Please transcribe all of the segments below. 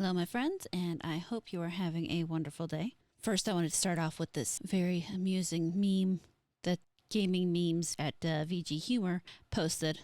Hello, my friends, and I hope you are having a wonderful day. First, I wanted to start off with this very amusing meme that Gaming Memes at VG Humor posted.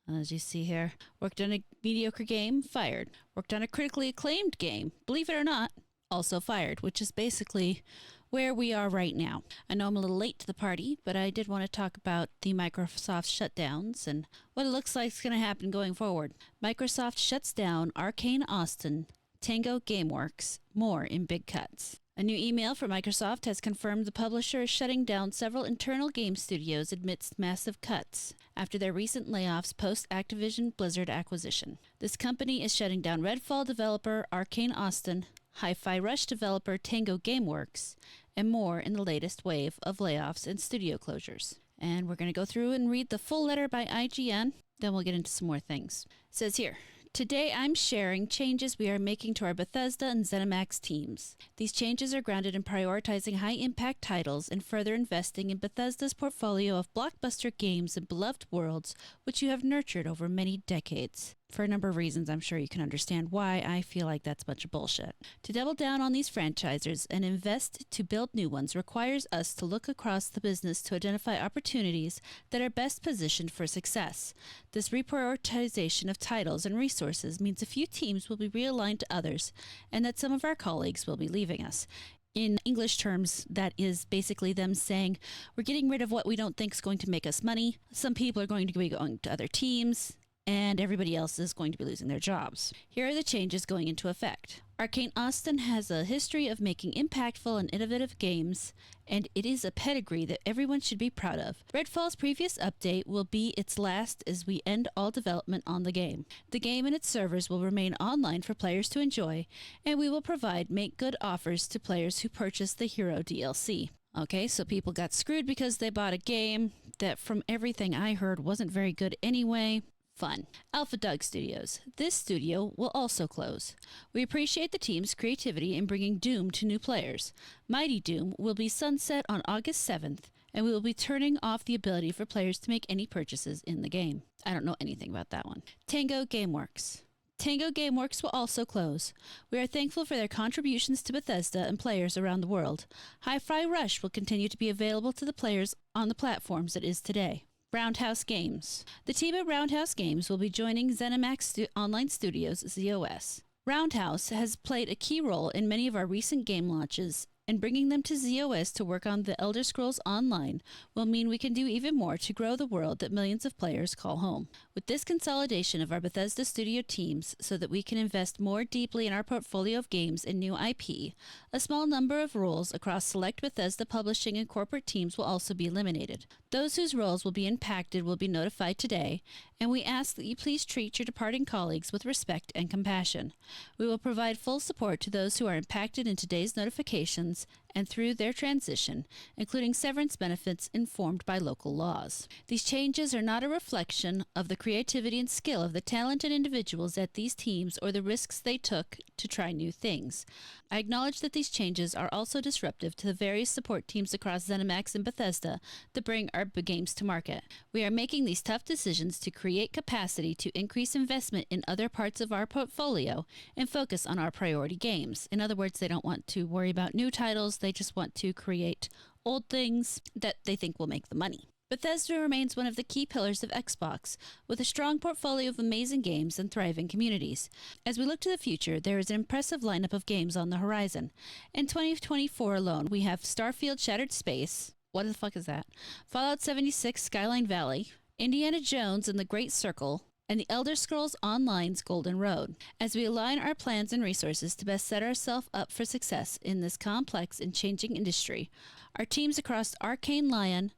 As you see here, worked on a mediocre game, fired. Worked on a critically acclaimed game, believe it or not, also fired, which is basically where we are right now. I know I'm a little late to the party, but I did want to talk about the Microsoft shutdowns and what it looks like is going to happen going forward. Microsoft shuts down Arcane Austin, Tango Gameworks, more in big cuts. A new email from Microsoft has confirmed the publisher is shutting down several internal game studios amidst massive cuts after their recent layoffs post-Activision Blizzard acquisition. This company is shutting down Redfall developer Arcane Austin, HiFi Rush developer Tango Gameworks, and more in the latest wave of layoffs and studio closures. And we're going to go through and read the full letter by IGN, then we'll get into some more things. It says here, today I'm sharing changes we are making to our Bethesda and ZeniMax teams. These changes are grounded in prioritizing high-impact titles and further investing in Bethesda's portfolio of blockbuster games and beloved worlds which you have nurtured over many decades. For a number of reasons, I'm sure you can understand why I feel like that's a bunch of bullshit. To double down on these franchises and invest to build new ones requires us to look across the business to identify opportunities that are best positioned for success. This reprioritization of titles and resources means a few teams will be realigned to others, and that some of our colleagues will be leaving us. In English terms, that is basically them saying, we're getting rid of what we don't think is going to make us money. Some people are going to be going to other teams, and everybody else is going to be losing their jobs. Here are the changes going into effect. Arcane Austin has a history of making impactful and innovative games, and it is a pedigree that everyone should be proud of. Redfall's previous update will be its last as we end all development on the game. The game and its servers will remain online for players to enjoy, and we will provide make-good offers to players who purchase the Hero DLC. Okay, so people got screwed because they bought a game that, from everything I heard, wasn't very good anyway. Fun. Alpha Dog Studios. This studio will also close. We appreciate the team's creativity in bringing Doom to new players. Mighty Doom will be sunset on August 7th, and we will be turning off the ability for players to make any purchases in the game. I don't know anything about that one. Tango Gameworks. Tango Gameworks will also close. We are thankful for their contributions to Bethesda and players around the world. HiFi Rush will continue to be available to the players on the platforms it is today. Roundhouse Games. The team at Roundhouse Games will be joining ZeniMax Online Studios, ZOS. Roundhouse has played a key role in many of our recent game launches, and bringing them to ZOS to work on The Elder Scrolls Online will mean we can do even more to grow the world that millions of players call home. With this consolidation of our Bethesda studio teams so that we can invest more deeply in our portfolio of games and new IP, a small number of roles across select Bethesda publishing and corporate teams will also be eliminated. Those whose roles will be impacted will be notified today, and we ask that you please treat your departing colleagues with respect and compassion. We will provide full support to those who are impacted in today's notifications and through their transition, including severance benefits informed by local laws. These changes are not a reflection of the creativity and skill of the talented individuals at these teams or the risks they took to try new things. I acknowledge that these changes are also disruptive to the various support teams across ZeniMax and Bethesda that bring our games to market. We are making these tough decisions to create capacity to increase investment in other parts of our portfolio and focus on our priority games. In other words, they don't want to worry about new titles, they just want to create old things that they think will make the money. Bethesda remains one of the key pillars of Xbox, with a strong portfolio of amazing games and thriving communities. As we look to the future, there is an impressive lineup of games on the horizon. In 2024 alone, we have Starfield Shattered Space, what the fuck is that? Fallout 76 Skyline Valley, Indiana Jones and the Great Circle, and The Elder Scrolls Online's Golden Road. As we align our plans and resources to best set ourselves up for success in this complex and changing industry, our teams across Arcane Lion,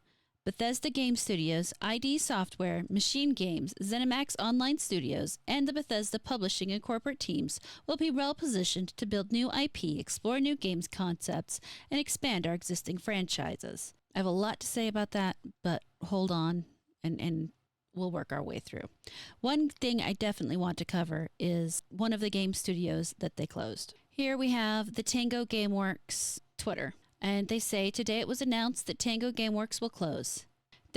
Bethesda Game Studios, ID Software, Machine Games, ZeniMax Online Studios, and the Bethesda publishing and corporate teams will be well positioned to build new IP, explore new games concepts, and expand our existing franchises. I have a lot to say about that, but hold on and we'll work our way through. One thing I definitely want to cover is one of the game studios that they closed. Here we have the Tango Gameworks Twitter. And they say, today it was announced that Tango Gameworks will close.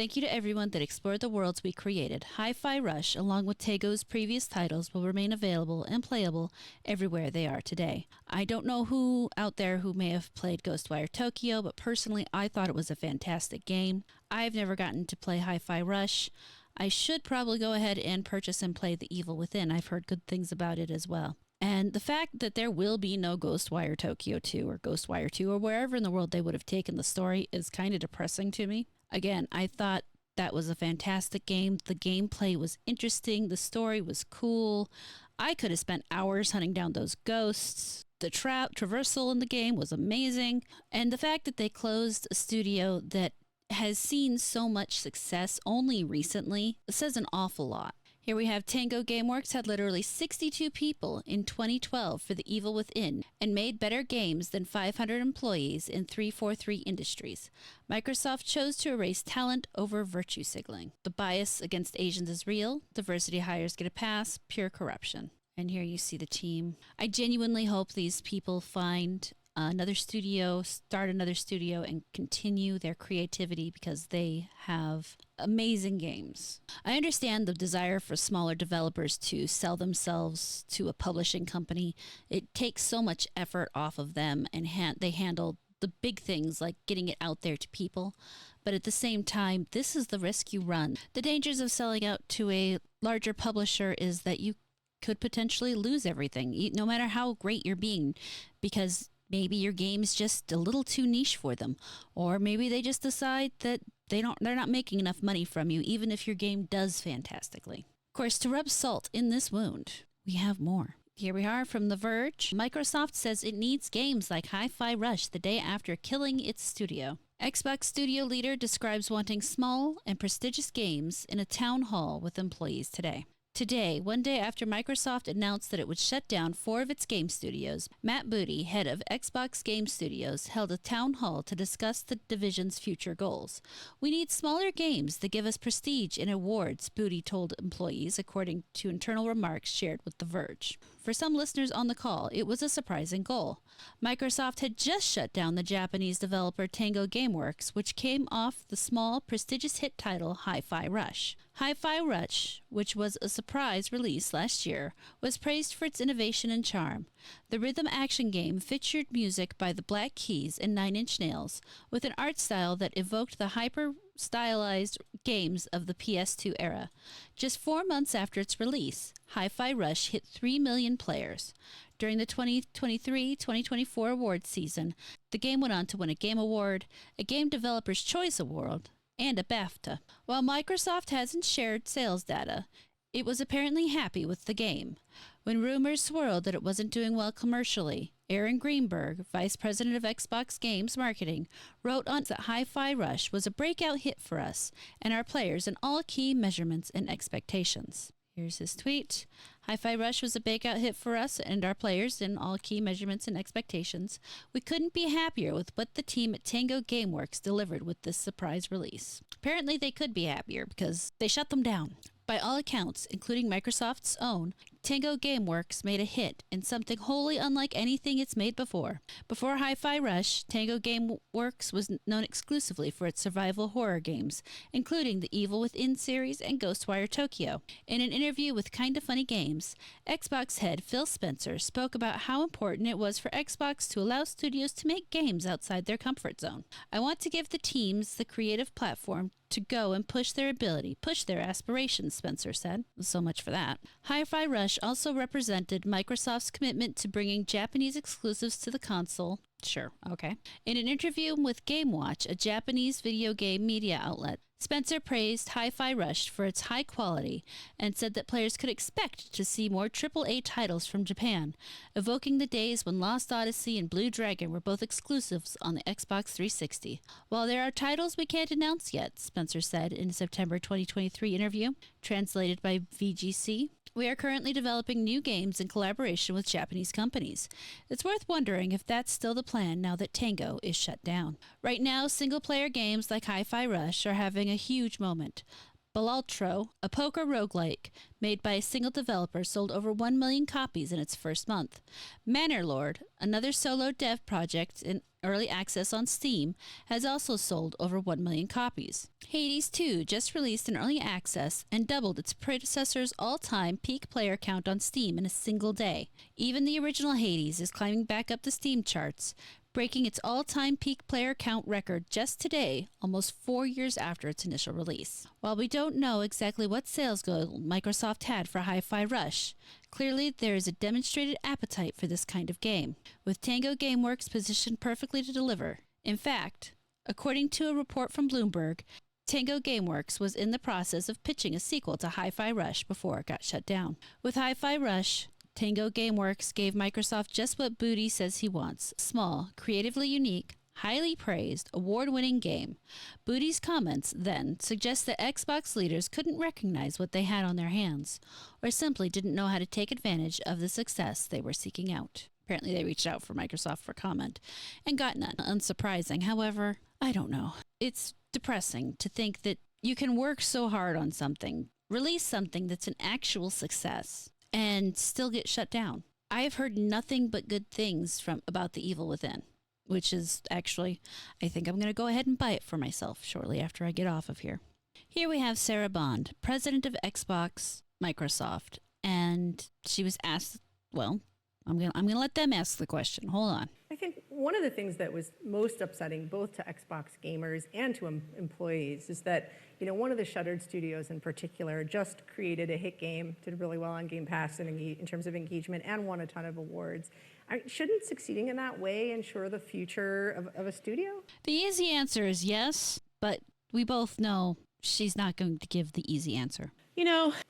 Thank you to everyone that explored the worlds we created. HiFi Rush, along with Tego's previous titles, will remain available and playable everywhere they are today. I don't know who out there who may have played Ghostwire Tokyo, but personally, I thought it was a fantastic game. I've never gotten to play HiFi Rush. I should probably go ahead and purchase and play The Evil Within. I've heard good things about it as well. And the fact that there will be no Ghostwire Tokyo 2 or Ghostwire 2 or wherever in the world they would have taken the story is kind of depressing to me. Again, I thought that was a fantastic game. The gameplay was interesting. The story was cool. I could have spent hours hunting down those ghosts. The traversal in the game was amazing. And the fact that they closed a studio that has seen so much success only recently says an awful lot. Here we have Tango Gameworks had literally 62 people in 2012 for The Evil Within and made better games than 500 employees in 343 Industries. Microsoft chose to erase talent over virtue signaling. The bias against Asians is real. Diversity hires get a pass. Pure corruption. And here you see the team. I genuinely hope these people find another studio, start another studio, and continue their creativity because they have amazing games. I understand the desire for smaller developers to sell themselves to a publishing company. It takes so much effort off of them, and they handle the big things like getting it out there to people. But at the same time, this is the risk you run. The dangers of selling out to a larger publisher is that you could potentially lose everything, no matter how great you're being, because maybe your game's just a little too niche for them, or maybe they just decide that they're not making enough money from you, even if your game does fantastically. Of course, to rub salt in this wound, we have more. Here we are from The Verge. Microsoft says it needs games like HiFi Rush the day after killing its studio. Xbox studio leader describes wanting small and prestigious games in a town hall with employees today. Today, one day after Microsoft announced that it would shut down 4 of its game studios, Matt Booty, head of Xbox Game Studios, held a town hall to discuss the division's future goals. "We need smaller games that give us prestige and awards," Booty told employees, according to internal remarks shared with The Verge. For some listeners on the call, it was a surprising goal. Microsoft had just shut down the Japanese developer Tango Gameworks, which came off the small, prestigious hit title HiFi Rush. HiFi Rush, which was a surprise release last year, was praised for its innovation and charm. The rhythm action game featured music by the Black Keys and Nine Inch Nails, with an art style that evoked the hyper-stylized games of the PS2 era. Just 4 months after its release, HiFi Rush hit 3 million players. During the 2023-2024 awards season, the game went on to win a Game Award, a Game Developer's Choice Award, and a BAFTA. While Microsoft hasn't shared sales data, it was apparently happy with the game. When rumors swirled that it wasn't doing well commercially, Aaron Greenberg, vice president of Xbox Games Marketing, wrote on that HiFi Rush was a breakout hit for us and our players in all key measurements and expectations. Here's his tweet. HiFi Rush was a breakout hit for us and our players in all key measurements and expectations. We couldn't be happier with what the team at Tango Gameworks delivered with this surprise release. Apparently they could be happier because they shut them down. By all accounts, including Microsoft's own, Tango Gameworks made a hit in something wholly unlike anything it's made before. Before HiFi Rush, Tango Gameworks was known exclusively for its survival horror games, including the Evil Within series and Ghostwire Tokyo. In an interview with Kinda Funny Games, Xbox head Phil Spencer spoke about how important it was for Xbox to allow studios to make games outside their comfort zone. "I want to give the teams the creative platform to go and push their ability, push their aspirations," Spencer said. So much for that. HiFi Rush also represented Microsoft's commitment to bringing Japanese exclusives to the console. Sure, okay. In an interview with Game Watch, a Japanese video game media outlet, Spencer praised HiFi Rush for its high quality and said that players could expect to see more AAA titles from Japan, evoking the days when Lost Odyssey and Blue Dragon were both exclusives on the Xbox 360. "While there are titles we can't announce yet," Spencer said in a September 2023 interview, translated by VGC, "we are currently developing new games in collaboration with Japanese companies. It's worth wondering if that's still the plan now that Tango is shut down. Right now, single-player games like HiFi Rush are having a huge moment. Balatro, a poker roguelike made by a single developer, sold over 1 million copies in its first month. Manor Lord, another solo dev project early access on Steam, has also sold over 1 million copies. Hades 2 just released in early access and doubled its predecessor's all-time peak player count on Steam in a single day. Even the original Hades is climbing back up the Steam charts, breaking its all-time peak player count record just today, almost 4 years after its initial release. While we don't know exactly what sales goal Microsoft had for HiFi Rush, clearly there is a demonstrated appetite for this kind of game, with Tango Gameworks positioned perfectly to deliver. In fact, according to a report from Bloomberg, Tango Gameworks was in the process of pitching a sequel to HiFi Rush before it got shut down. With HiFi Rush, Tango Gameworks gave Microsoft just what Booty says he wants: small, creatively unique, highly praised, award-winning game. Booty's comments, then, suggest that Xbox leaders couldn't recognize what they had on their hands, or simply didn't know how to take advantage of the success they were seeking out. Apparently they reached out for Microsoft for comment and got none. Unsurprising. However, I don't know. It's depressing to think that you can work so hard on something, release something that's an actual success, and still get shut down. I have heard nothing but good things about The Evil Within, which is actually, I think I'm going to go ahead and buy it for myself shortly after I get off of here. Here we have Sarah Bond, president of Xbox Microsoft, and she was asked, well, I'm going to let them ask the question. Hold on. I think one of the things that was most upsetting both to Xbox gamers and to employees is that, one of the Shuttered studios in particular just created a hit game, did really well on Game Pass in terms of engagement, and won a ton of awards. Shouldn't succeeding in that way ensure the future of a studio? The easy answer is yes, but we both know she's not going to give the easy answer.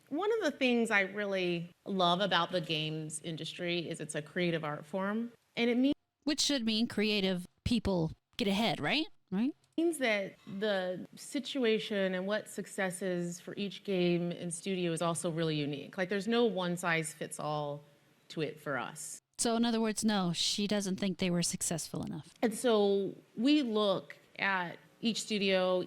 One of the things I really love about the games industry is it's a creative art form, and it means which should mean creative people get ahead, right? Right? Means that the situation and what success is for each game and studio is also really unique. Like, there's no one size fits all to it for us. So in other words, no, she doesn't think they were successful enough. And so we look at each studio.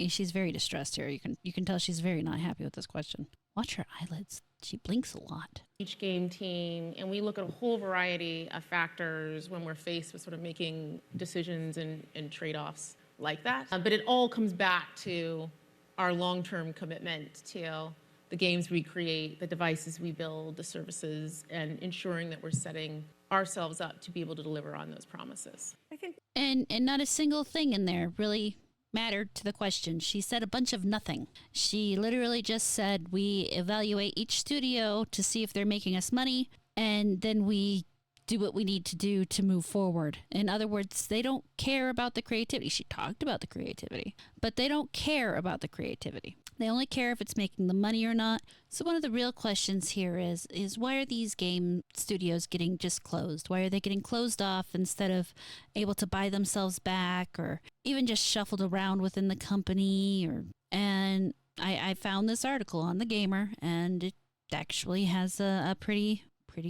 She's very distressed here. You can tell she's very not happy with this question. Watch her eyelids. She blinks a lot. Each game team, and we look at a whole variety of factors when we're faced with sort of making decisions and trade-offs like that. But it all comes back to our long-term commitment to the games we create, the devices we build, the services, and ensuring that we're setting ourselves up to be able to deliver on those promises. And not a single thing in there really mattered to the question. She said a bunch of nothing. She literally just said, we evaluate each studio to see if they're making us money, and then we do what we need to do to move forward. In other words, they don't care about the creativity. She talked about the creativity, but they don't care about the creativity. They only care if it's making the money or not. So one of the real questions here is why are these game studios getting just closed? Why are they getting closed off instead of able to buy themselves back, or even just shuffled around within the company? And I found this article on The Gamer, and it actually has a pretty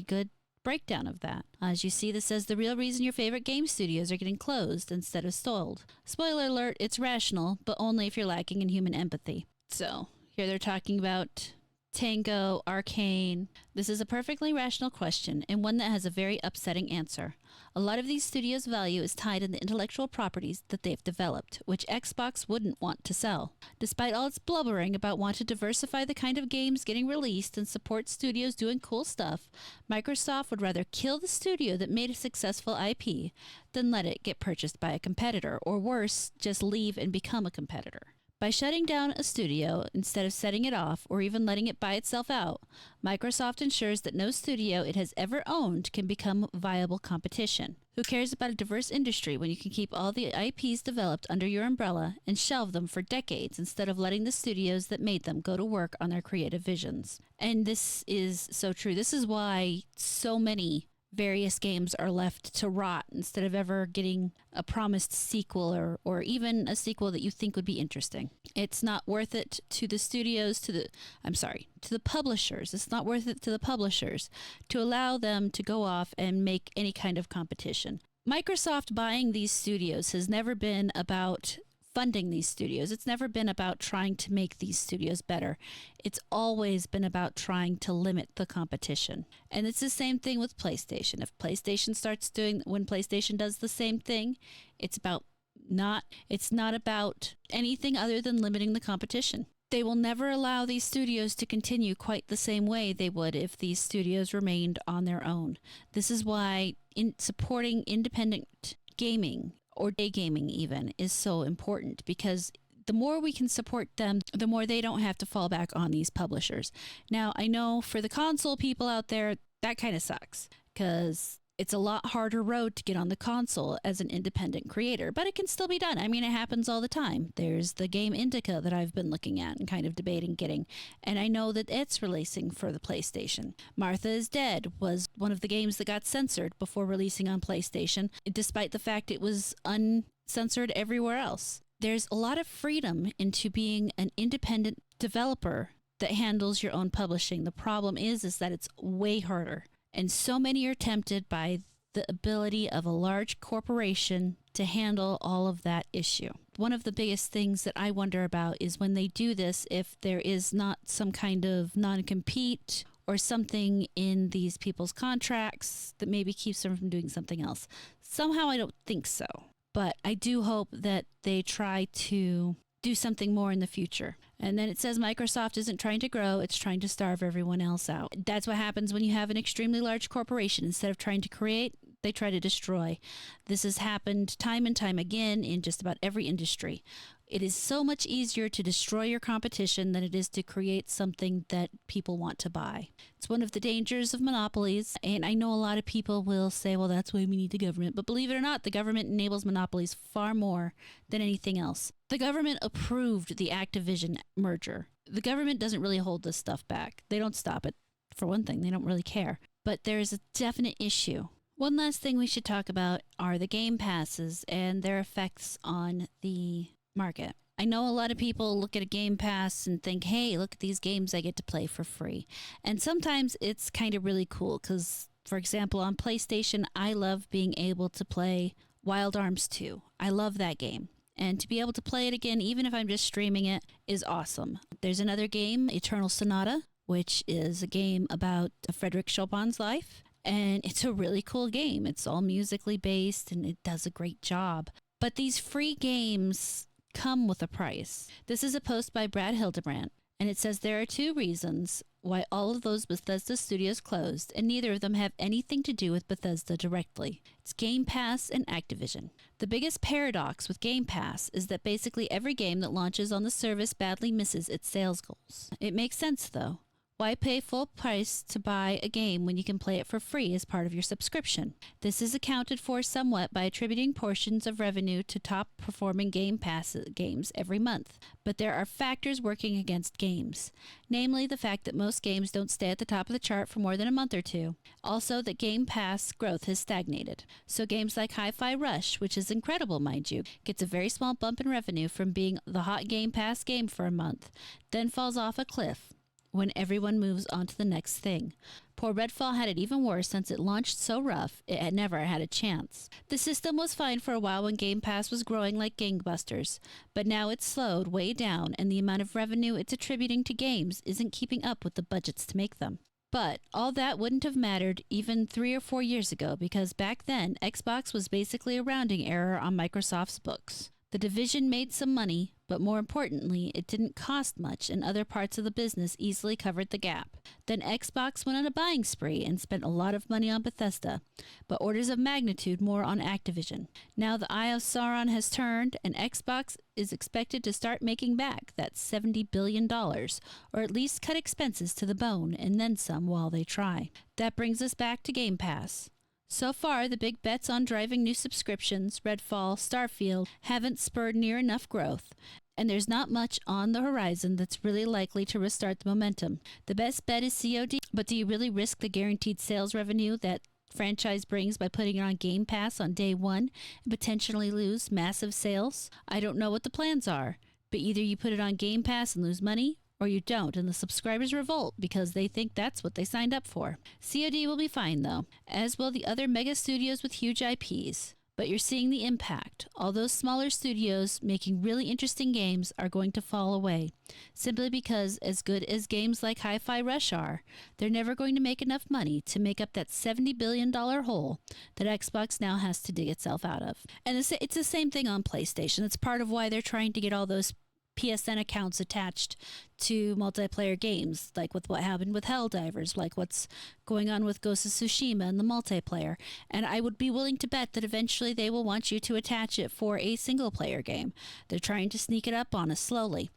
good breakdown of that. As you see, this says the real reason your favorite game studios are getting closed instead of sold. Spoiler alert, it's rational, but only if you're lacking in human empathy. So here they're talking about Tango, Arcane. This is a perfectly rational question, and one that has a very upsetting answer. A lot of these studios' value is tied in the intellectual properties that they've developed, which Xbox wouldn't want to sell. Despite all its blubbering about wanting to diversify the kind of games getting released and support studios doing cool stuff, Microsoft would rather kill the studio that made a successful IP than let it get purchased by a competitor, or worse, just leave and become a competitor. By shutting down a studio instead of setting it off or even letting it buy itself out, Microsoft ensures that no studio it has ever owned can become viable competition. Who cares about a diverse industry when you can keep all the IPs developed under your umbrella and shelve them for decades instead of letting the studios that made them go to work on their creative visions? And this is so true. This is why so many various games are left to rot instead of ever getting a promised sequel or even a sequel that you think would be interesting. It's not worth it to the studios, to the publishers. It's not worth it to the publishers to allow them to go off and make any kind of competition. Microsoft buying these studios has never been about funding these studios. It's never been about trying to make these studios better. It's always been about trying to limit the competition. And it's the same thing with PlayStation. If PlayStation when PlayStation does the same thing, it's not about anything other than limiting the competition. They will never allow these studios to continue quite the same way they would if these studios remained on their own. This is why supporting independent gaming, or day gaming even, is so important, because the more we can support them, the more they don't have to fall back on these publishers. Now, I know for the console people out there, that kind of sucks, because it's a lot harder road to get on the console as an independent creator, but it can still be done. I mean, it happens all the time. There's the game Indica that I've been looking at and kind of debating getting, and I know that it's releasing for the PlayStation. Martha is Dead was one of the games that got censored before releasing on PlayStation, despite the fact it was uncensored everywhere else. There's a lot of freedom into being an independent developer that handles your own publishing. The problem is that it's way harder. And so many are tempted by the ability of a large corporation to handle all of that issue. One of the biggest things that I wonder about is when they do this, if there is not some kind of non-compete or something in these people's contracts that maybe keeps them from doing something else. Somehow I don't think so. But I do hope that they try to do something more in the future. And then it says Microsoft isn't trying to grow, it's trying to starve everyone else out. That's what happens when you have an extremely large corporation. Instead of trying to create, they try to destroy. This has happened time and time again in just about every industry. It is so much easier to destroy your competition than it is to create something that people want to buy. It's one of the dangers of monopolies, and I know a lot of people will say, well, that's why we need the government. But believe it or not, the government enables monopolies far more than anything else. The government approved the Activision merger. The government doesn't really hold this stuff back. They don't stop it. For one thing, they don't really care. But there's a definite issue. One last thing we should talk about are the Game Passes and their effects on the market. I know a lot of people look at a Game Pass and think, hey, look at these games I get to play for free. And sometimes it's kind of really cool because, for example, on PlayStation, I love being able to play Wild Arms 2. I love that game. And to be able to play it again, even if I'm just streaming it, is awesome. There's another game, Eternal Sonata, which is a game about Frederick Chopin's life. And it's a really cool game. It's all musically based and it does a great job. But these free games come with a price. This is a post by Brad Hildebrandt, and it says there are two reasons why all of those Bethesda studios closed, and neither of them have anything to do with Bethesda directly. It's Game Pass and Activision. The biggest paradox with Game Pass is that basically every game that launches on the service badly misses its sales goals. It makes sense, though. Why pay full price to buy a game when you can play it for free as part of your subscription? This is accounted for somewhat by attributing portions of revenue to top-performing Game Pass games every month. But there are factors working against games, namely the fact that most games don't stay at the top of the chart for more than a month or two. Also, that Game Pass growth has stagnated. So games like HiFi Rush, which is incredible, mind you, gets a very small bump in revenue from being the hot Game Pass game for a month, then falls off a cliff when everyone moves on to the next thing. Poor Redfall had it even worse since it launched so rough it had never had a chance. The system was fine for a while when Game Pass was growing like gangbusters, but now it's slowed way down and the amount of revenue it's attributing to games isn't keeping up with the budgets to make them. But all that wouldn't have mattered even 3 or 4 years ago because back then Xbox was basically a rounding error on Microsoft's books. The division made some money, but more importantly, it didn't cost much and other parts of the business easily covered the gap. Then Xbox went on a buying spree and spent a lot of money on Bethesda, but orders of magnitude more on Activision. Now the Eye of Sauron has turned and Xbox is expected to start making back that $70 billion, or at least cut expenses to the bone and then some while they try. That brings us back to Game Pass. So far, the big bets on driving new subscriptions, Redfall, Starfield, haven't spurred near enough growth, and there's not much on the horizon that's really likely to restart the momentum. The best bet is COD, but do you really risk the guaranteed sales revenue that franchise brings by putting it on Game Pass on day one and potentially lose massive sales? I don't know what the plans are, but either you put it on Game Pass and lose money, or you don't, and the subscribers revolt because they think that's what they signed up for. COD will be fine, though, as will the other mega studios with huge IPs. But you're seeing the impact. All those smaller studios making really interesting games are going to fall away, simply because as good as games like HiFi Rush are, they're never going to make enough money to make up that $70 billion hole that Xbox now has to dig itself out of. And it's the same thing on PlayStation. It's part of why they're trying to get all those PSN accounts attached to multiplayer games, like with what happened with Helldivers, like what's going on with Ghost of Tsushima and the multiplayer. And I would be willing to bet that eventually they will want you to attach it for a single player game. They're trying to sneak it up on us slowly.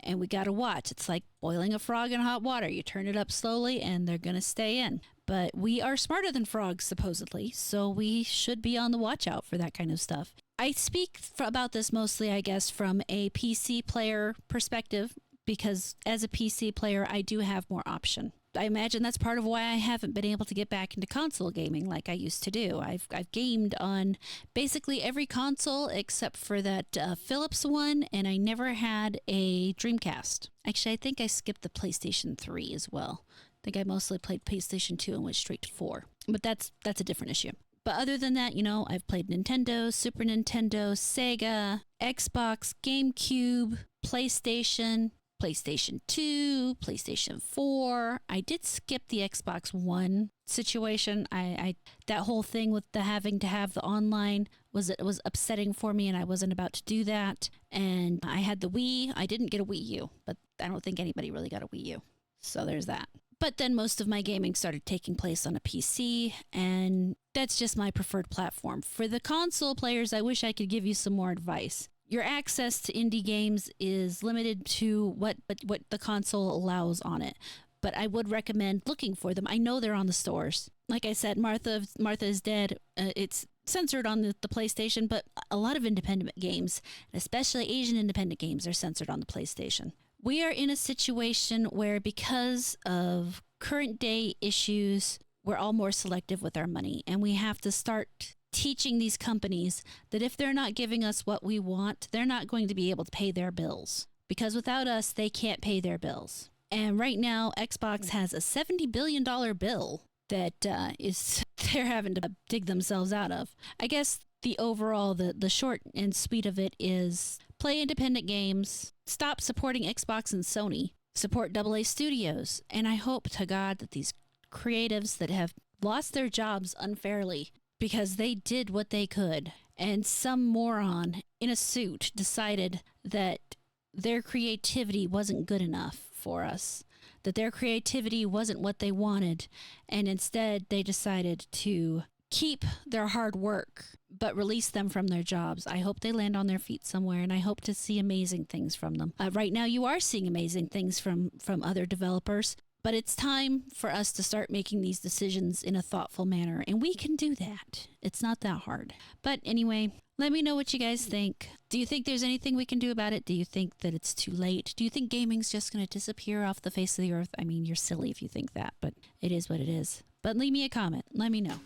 And we got to watch. It's like boiling a frog in hot water. You turn it up slowly and they're going to stay in. But we are smarter than frogs, supposedly, so we should be on the watch out for that kind of stuff. I speak about this mostly, I guess, from a PC player perspective, because as a PC player, I do have more option. I imagine that's part of why I haven't been able to get back into console gaming like I used to do. I've gamed on basically every console except for that Philips one, and I never had a Dreamcast. Actually, I think I skipped the PlayStation 3 as well. I think I mostly played PlayStation 2 and went straight to 4. But that's a different issue. But other than that, I've played Nintendo, Super Nintendo, Sega, Xbox, GameCube, PlayStation 2, PlayStation 4. I did skip the Xbox One situation. I that whole thing with the having to have the online was upsetting for me, and I wasn't about to do that. And I had the Wii. I didn't get a Wii U, but I don't think anybody really got a Wii U. So there's that. But then most of my gaming started taking place on a PC, and that's just my preferred platform. For the console players, I wish I could give you some more advice. Your access to indie games is limited to what the console allows on it. But I would recommend looking for them. I know they're on the stores. Like I said, Martha is Dead. It's censored on the PlayStation, but a lot of independent games, especially Asian independent games, are censored on the PlayStation. We are in a situation where, because of current day issues, we're all more selective with our money, and we have to start teaching these companies that if they're not giving us what we want, they're not going to be able to pay their bills, because without us, they can't pay their bills. And right now, Xbox has a $70 billion bill that they're having to dig themselves out of. I guess the overall, the short and sweet of it is play independent games, stop supporting Xbox and Sony, support AA studios, and I hope to God that these creatives that have lost their jobs unfairly because they did what they could, and some moron in a suit decided that their creativity wasn't good enough for us, that their creativity wasn't what they wanted, and instead they decided to keep their hard work but release them from their jobs. I hope they land on their feet somewhere, and I hope to see amazing things from them. Right now you are seeing amazing things from other developers, but it's time for us to start making these decisions in a thoughtful manner, and we can do that. It's not that hard. But anyway, let me know what you guys think. Do you think there's anything we can do about it? Do you think that it's too late? Do you think gaming's just going to disappear off the face of the earth? I mean, you're silly if you think that, but it is what it is. But leave me a comment. Let me know.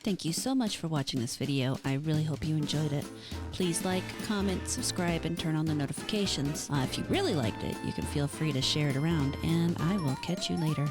Thank you so much for watching this video. I really hope you enjoyed it. Please like, comment, subscribe, and turn on the notifications. If you really liked it, you can feel free to share it around, and I will catch you later.